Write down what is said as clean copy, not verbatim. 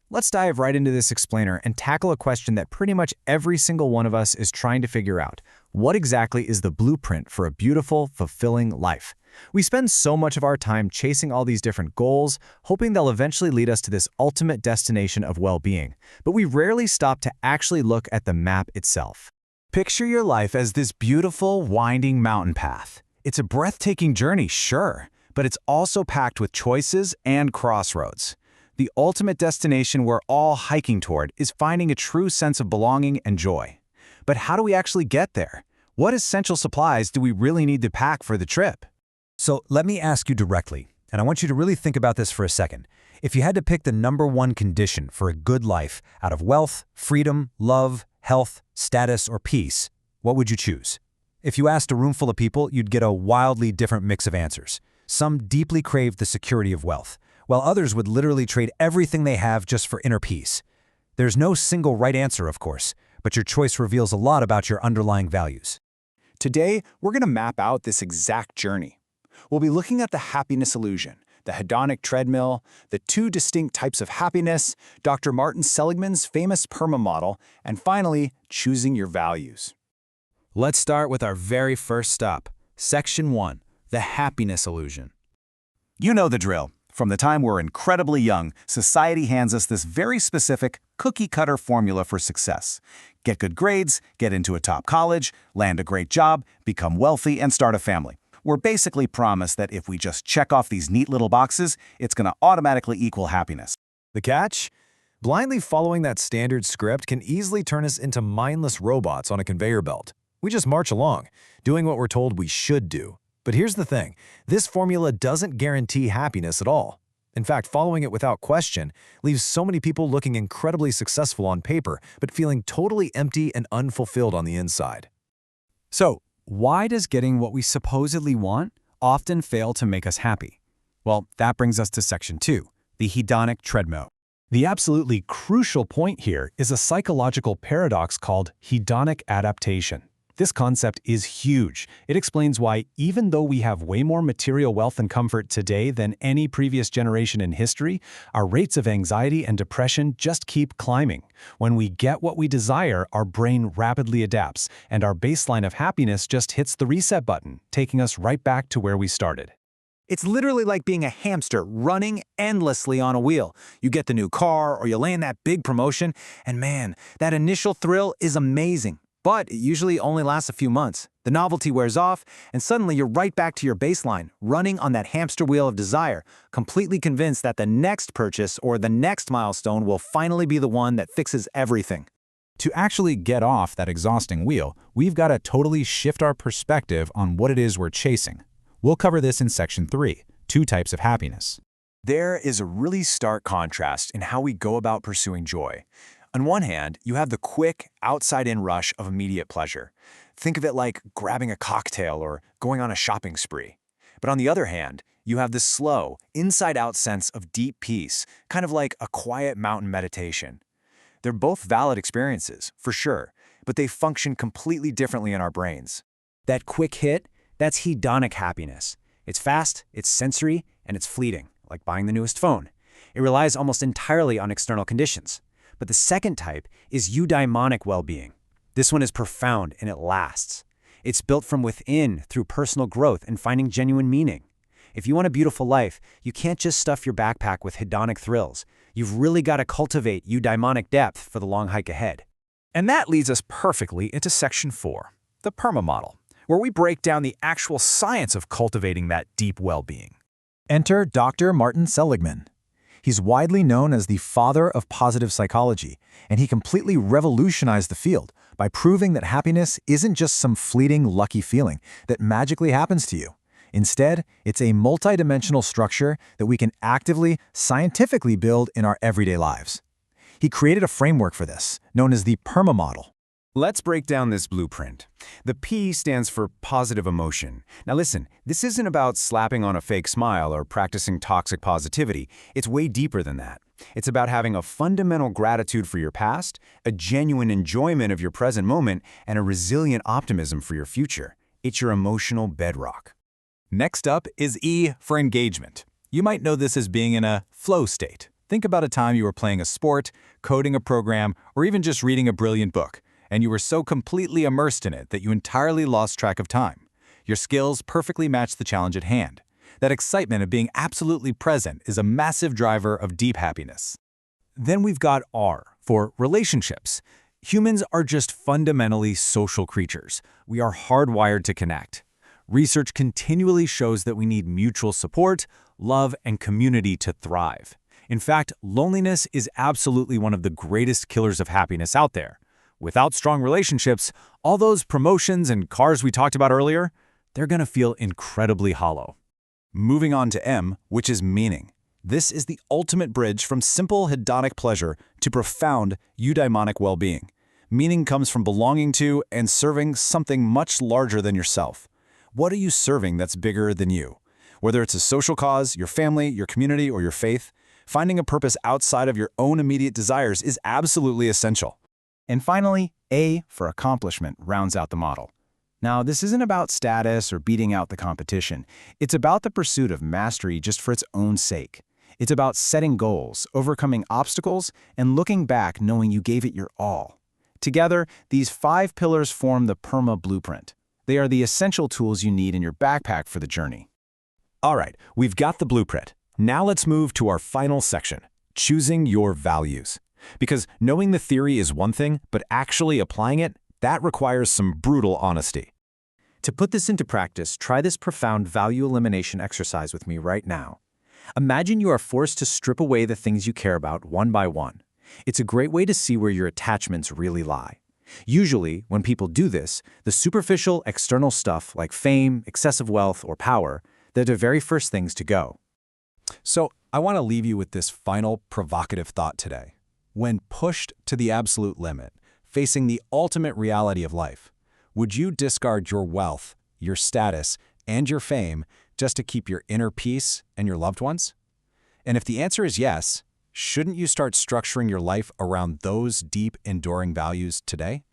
Let's dive right into this explainer and tackle a question that pretty much every single one of us is trying to figure out. What exactly is the blueprint for a beautiful, fulfilling life? We spend so much of our time chasing all these different goals, hoping they'll eventually lead us to this ultimate destination of well-being, but we rarely stop to actually look at the map itself. Picture your life as this beautiful, winding mountain path. It's a breathtaking journey, sure, but it's also packed with choices and crossroads. The ultimate destination we're all hiking toward is finding a true sense of belonging and joy. But how do we actually get there? What essential supplies do we really need to pack for the trip? So let me ask you directly, and I want you to really think about this for a second. If you had to pick the #1 condition for a good life out of wealth, freedom, love, health, status, or peace, what would you choose? If you asked a room full of people, you'd get a wildly different mix of answers. Some deeply craved the security of wealth, while others would literally trade everything they have just for inner peace. There's no single right answer, of course, but your choice reveals a lot about your underlying values. Today, we're going to map out this exact journey. We'll be looking at the happiness illusion, the hedonic treadmill, the two distinct types of happiness, Dr. Martin Seligman's famous PERMA model, and finally, choosing your values. Let's start with our very first stop, Section 1, the happiness illusion. You know the drill. From the time we're incredibly young, society hands us this very specific, cookie-cutter formula for success. Get good grades, get into a top college, land a great job, become wealthy, and start a family. We're basically promised that if we just check off these neat little boxes, it's going to automatically equal happiness. The catch? Blindly following that standard script can easily turn us into mindless robots on a conveyor belt. We just march along, doing what we're told we should do. But here's the thing, this formula doesn't guarantee happiness at all. In fact, following it without question leaves so many people looking incredibly successful on paper, but feeling totally empty and unfulfilled on the inside. So, why does getting what we supposedly want often fail to make us happy? Well, that brings us to Section 2, the hedonic treadmill. The absolutely crucial point here is a psychological paradox called hedonic adaptation. This concept is huge. It explains why, even though we have way more material wealth and comfort today than any previous generation in history, our rates of anxiety and depression just keep climbing. When we get what we desire, our brain rapidly adapts, and our baseline of happiness just hits the reset button, taking us right back to where we started. It's literally like being a hamster running endlessly on a wheel. You get the new car or you land that big promotion, and man, that initial thrill is amazing. But it usually only lasts a few months. The novelty wears off, and suddenly you're right back to your baseline, running on that hamster wheel of desire, completely convinced that the next purchase or the next milestone will finally be the one that fixes everything. To actually get off that exhausting wheel, we've got to totally shift our perspective on what it is we're chasing. We'll cover this in Section 3, two types of happiness. There is a really stark contrast in how we go about pursuing joy. On one hand, you have the quick, outside-in rush of immediate pleasure. Think of it like grabbing a cocktail or going on a shopping spree. But on the other hand, you have the slow, inside-out sense of deep peace, kind of like a quiet mountain meditation. They're both valid experiences, for sure, but they function completely differently in our brains. That quick hit, that's hedonic happiness. It's fast, it's sensory, and it's fleeting, like buying the newest phone. It relies almost entirely on external conditions. But the second type is eudaimonic well-being. This one is profound and it lasts. It's built from within through personal growth and finding genuine meaning. If you want a beautiful life, you can't just stuff your backpack with hedonic thrills. You've really got to cultivate eudaimonic depth for the long hike ahead. And that leads us perfectly into Section 4, the PERMA model, where we break down the actual science of cultivating that deep well-being. Enter Dr. Martin Seligman. He's widely known as the father of positive psychology, and he completely revolutionized the field by proving that happiness isn't just some fleeting, lucky feeling that magically happens to you. Instead, it's a multidimensional structure that we can actively, scientifically build in our everyday lives. He created a framework for this, known as the PERMA model. Let's break down this blueprint. The P stands for positive emotion. Now listen, this isn't about slapping on a fake smile or practicing toxic positivity. It's way deeper than that. It's about having a fundamental gratitude for your past, a genuine enjoyment of your present moment, and a resilient optimism for your future. It's your emotional bedrock. Next up is E for engagement. You might know this as being in a flow state. Think about a time you were playing a sport, coding a program, or even just reading a brilliant book, and you were so completely immersed in it that you entirely lost track of time. Your skills perfectly matched the challenge at hand. That excitement of being absolutely present is a massive driver of deep happiness. Then we've got R for relationships. Humans are just fundamentally social creatures. We are hardwired to connect. Research continually shows that we need mutual support, love, and community to thrive. In fact, loneliness is absolutely one of the greatest killers of happiness out there. Without strong relationships, all those promotions and cars we talked about earlier, they're going to feel incredibly hollow. Moving on to M, which is meaning. This is the ultimate bridge from simple hedonic pleasure to profound eudaimonic well-being. Meaning comes from belonging to and serving something much larger than yourself. What are you serving that's bigger than you? Whether it's a social cause, your family, your community, or your faith, finding a purpose outside of your own immediate desires is absolutely essential. And finally, A for accomplishment rounds out the model. Now, this isn't about status or beating out the competition. It's about the pursuit of mastery just for its own sake. It's about setting goals, overcoming obstacles, and looking back knowing you gave it your all. Together, these 5 pillars form the PERMA blueprint. They are the essential tools you need in your backpack for the journey. All right, we've got the blueprint. Now let's move to our final section, choosing your values. Because knowing the theory is one thing, but actually applying it, that requires some brutal honesty. To put this into practice, try this profound value elimination exercise with me right now. Imagine you are forced to strip away the things you care about one by one. It's a great way to see where your attachments really lie. Usually, when people do this, the superficial, external stuff like fame, excessive wealth, or power, they're the very first things to go. So I want to leave you with this final provocative thought today. When pushed to the absolute limit, facing the ultimate reality of life, would you discard your wealth, your status, and your fame just to keep your inner peace and your loved ones? And if the answer is yes, shouldn't you start structuring your life around those deep, enduring values today?